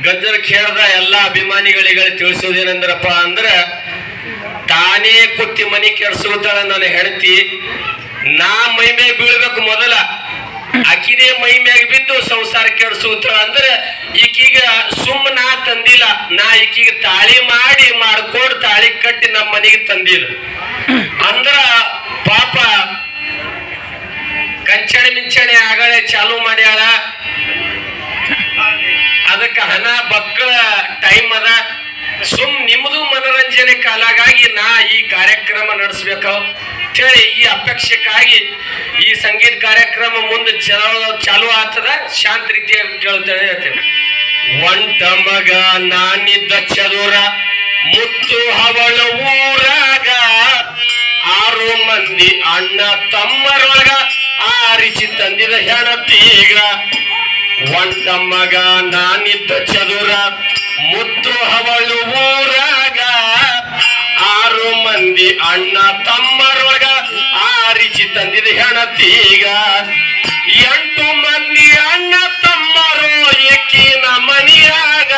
ಗಜ್ಜರ್ ಖೇಳದ ಎಲ್ಲಾ ಅಭಿಮಾನಿಗಳಿಗೆ ತಿಳಿಸೋದೇನೆಂದ್ರಪ್ಪ ಅಂದ್ರ ತಾನೇ ಕುತ್ತಿ ಮನಿ ಕೆಡ್ಸುತ್ತಾಳ ನನ್ನ ಹೆಂಡತಿ. ನಾ ಮೈ ಮ್ಯಾಗ ಬೀಳ್ಬೇಕು ಮೊದಲ, ಆಕಿನೇ ಮೈ ಮ್ಯಾಗ ಬಿದ್ದು ಸಂಸಾರ ಕೆಡ್ಸುತ್ತಾಳ ಅಂದ್ರೆ ಈಕೀಗ ಸುಮ್ಮ ನಾ ತಂದಿಲ್ಲ, ನಾ ಈಕೀಗ ತಾಳಿ ಮಾಡ್ಕೊಂಡು ತಾಳಿ ಕಟ್ಟಿ ನಮ್ಮ ಮನೆಗೆ ತಂದಿಲ್ಲ ಅಂದ್ರ ಪಾಪ ಕಂಚಣೆ ಮಿಂಚಣೆ ಆಗಳೆ ಚಾಲು ಮಾಡ್ಯಾಳ. ಅದಕ್ಕೆ ಹಣ ಬಕ್ಕಳ ಟೈಮ್ ಅದ, ಸುಮ್ ನಿಮ್ದು ಮನೋರಂಜನೆ ಕಾಲಾಗಾಗಿ ನಾ ಈ ಕಾರ್ಯಕ್ರಮ ನಡೆಸ್ಬೇಕು ಹೇಳಿ ಈ ಅಪೇಕ್ಷಕ್ಕಾಗಿ ಈ ಸಂಗೀತ ಕಾರ್ಯಕ್ರಮ ಮುಂದೆ ಚಾಲು ಆಗ್ತದ. ಶಾಂತ ರೀತಿಯಾಗಿ ಕೇಳ್ತೇನೆ ಹೇಳ್ತೇನೆ. ಒಂಟ ಮಗ ನಾನಿದ್ದ ಚದುರ ಮುತ್ತು ಹವಳ ಊರಾಗ 6 ಮಂದಿ ಅಣ್ಣ ತಮ್ಮರೊಳಗ ಆರಿಸಿ ತಂದಿದ ಹೆಣತೀಗ. ಒಂಟ ಮಗ ನಾನಿದ್ದ ಚದುರ ಮುತ್ತು ಹವಳು ಊರಾಗ 6 ಮಂದಿ ಅಣ್ಣ ತಮ್ಮರೊಳಗ ಆರಿಸಿ ತಂದಿದ ಹೆಣತೀಗ. 8 ಮಂದಿ ಅಣ್ಣ ತಮ್ಮರು ಏಕಿನ ಮನಿಯಾಗ.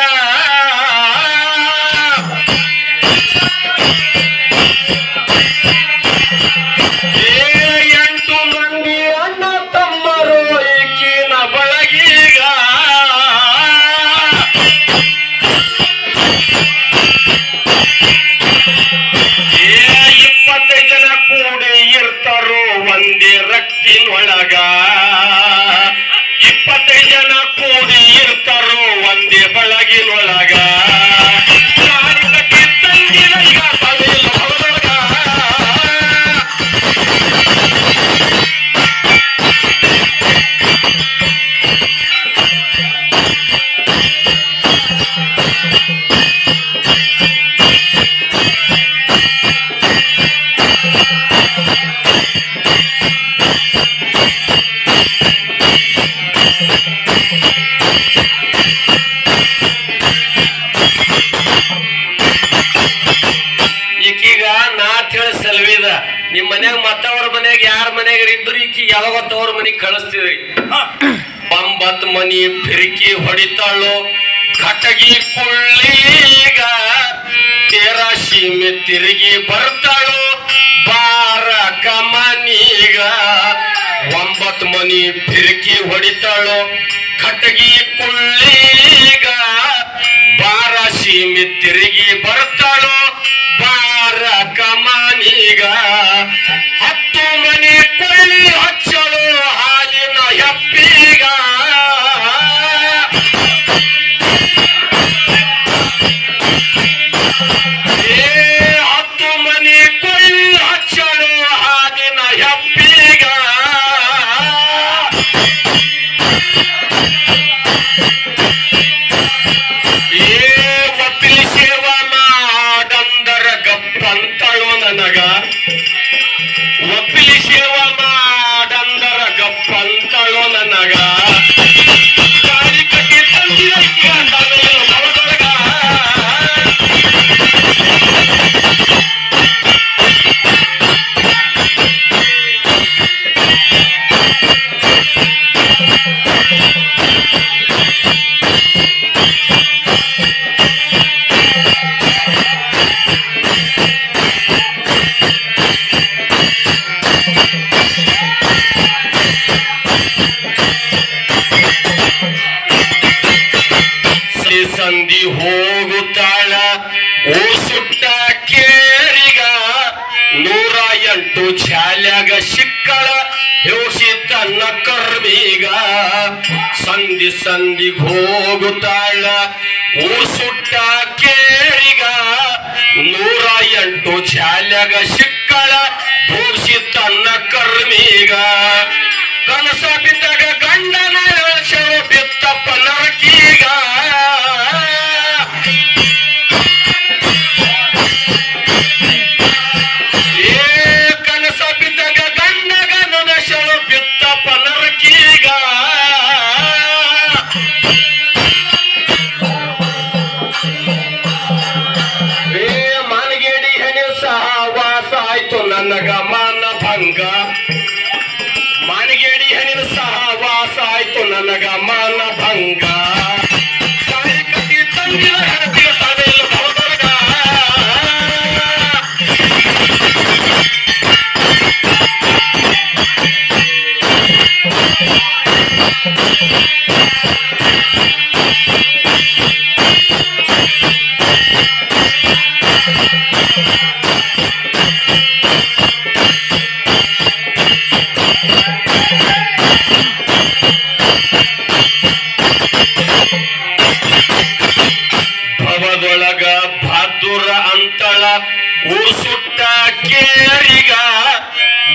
ಒಳಗ 25 ಜನ ಕೂಡಿ ಇರ್ತಾರೋ ಒಂದೇ ಬಳಗಿನೊಳಗ. ಈಕೀಗ ನಾ ತಿಳಿಸಲ್ವಿದ ನಿಮ್ ಮನ್ಯಾಗ ಮತ್ತವ್ರ ಮನ್ಯಾಗ ಯಾರ ಮನ್ಯಾಗ ಇದ್ರು ಈಕಿ ಯಾವಾಗತ್ತವ್ರ ಮನೆಗ್ ಕಳಿಸ್ತಿದ್ರಿ. 9 ಮನಿ ಫಿರ್ಕಿ ಹೊಡಿತಾಳು ಕಟಗಿ ಕುಳ್ಳೀಗ. 13 ಸೀಮೆ ತಿರುಗಿ ಬರ್ತಾಳು ಬಾರ ಕಮನೀಗ. 9 ಮನಿ ಫಿರ್ಕಿ ಹೊಡಿತಾಳು ಕಟಗಿ ಕುಳ್ಳೀಗ. 12 ಸೀಮೆ ತಿರುಗಿ ಬರ್ತಾಳು ಬಾರ ಕಮನೀಗ. ನನಗ ಒಪ್ಪಿಲಿ ಸೇವ ಮಾಡಂದರ ಗಪ್ಪಂತಳೋ ನನಗ ತಾಳಿ ಕಟ್ಟಿ ತಂದಿದ ಹೊರದೊಳಗ ಸಂಧಿ ಹೋಗುತ್ತಾಳ ಓ ಸುಟ್ಟ ಕೇರಿಗ 108 ಛಾಲ್ಯಾಗ ಸಿಕ್ಕಳ ಯೋಸಿ ತನ್ನ ಕರ್ಮೀಗ ಸಂಧಿ ಸಂಧಿಗ್ ಹೋಗುತ್ತಾಳ ಓ ಸುಟ್ಟ ಕೇರಿಗ 108 ಛಾಲ್ಯಾಗ ಸಿಕ್ಕಳ ಯೋಸಿ ತನ್ನ ಕರ್ಮೀಗ ಕನಸ ಬಿದ್ದಾಗ ಗಂಡನ ಎಳಸರು ಬಿತ್ತಪ್ಪ ನರಕೀಗ ಕನಸ ಬಿದ್ದಾಗ ಗಂಡಗ ನನಸಳು ಬಿತ್ತಪ್ಪ ನರಕೀಗ ಮಾನಗೇಡಿ ಹೆಣಿ ಸಹವಾಸ ಆಯ್ತು ನನಗ ಮಾನ ಭಂಗ ಮಾನಗೇಡಿ ಹೆಣ್ಣಿನ ಸಹವಾಸ ಆಯ್ತು ನನಗ ಮಾನ ಭಂಗ ತಾಳಿ ಕಟ್ಟಿ ತಂದಿದ ಹೆಣತಿಗೆ ತಡೆಯಲು ಹೊರದೊಳಗ ಭವದೊಳಗ ಬಹಾದುರ ಅಂತಳ ಊರ್ ಸುಟ್ಟ ಕೇರಿಗ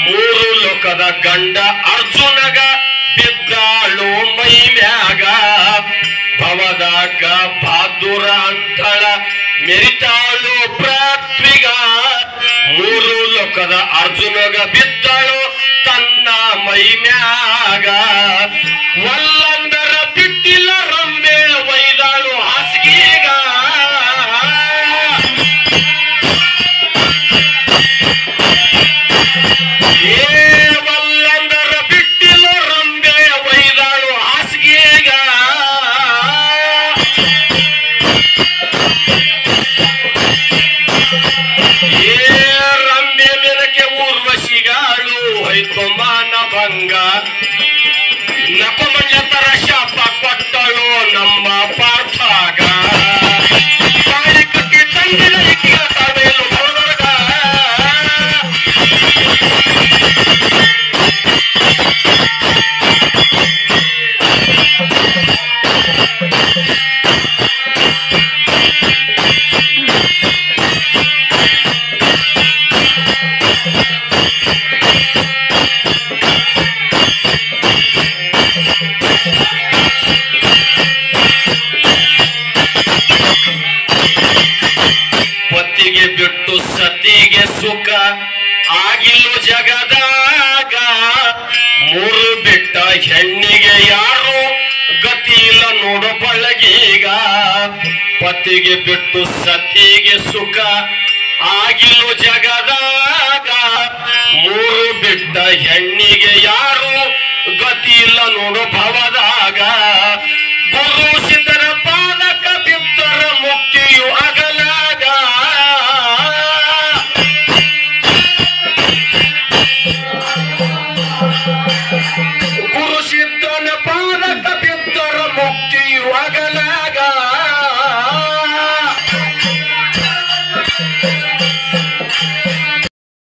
3 ಲೋಕದ ಗಂಡ ಅರ್ಜುನಗ ಬಿದ್ದಾಳು ಮೈ ಮ್ಯಾಗ ಭವದಾಗ ಬಹಾದುರ ಅಂತಳ ಮೆರಿತಾಳು ಪೃಥ್ವಿಗ 3 ಲೋಕದ ಅರ್ಜುನಗ ಬಿದ್ದಾಳು ತನ್ನ ಮೈ ಮ್ಯಾಗ ಒಲ್ಲಂದರ ಬಿಟ್ಟಿಲ್ಲ ರಂಬೆ ಒಯ್ದಾಳು ಹಾಸಿಗೆಗ ಒಲ್ಲಂದರ ಬಿಟ್ಟಿಲ್ಲ ರಂಬೆ ಒಯ್ದಾಳು ಹಾಸಿಗೆಗ ರಂಬೆ ಮೇಲಕ್ಕೆ ಊರ್ವಶಿಗಾಳು ಹೋಯ್ತು ಮಾನ ಭಂಗ ನಕಮಂಜತರ ಶಾಪ ಕೊಟ್ಟಳು ನಮ್ಮ ಪಾರ್ಥಾಗ ತಾಳಿ ಕಟ್ಟಿ ತಂದಿದ ಇಕ್ಕಿಯ ತಡೆಯಲು ಹೊರದೊಳಗ ಪತಿಗೆ ಬಿಟ್ಟು ಸತಿಗೆ ಸುಖ ಆಗಿಲ್ಲ ಜಗದಾಗ 3 ಬಿಟ್ಟ ಹೆಣ್ಣಿಗೆ ಯಾರು ಗತಿ ಇಲ್ಲ ನೋಡು ಬಳಗೀಗ ಪತಿಗೆ ಬಿಟ್ಟು ಸತಿಗೆ ಸುಖ ಆಗಿಲ್ಲ ಜಗದಾಗ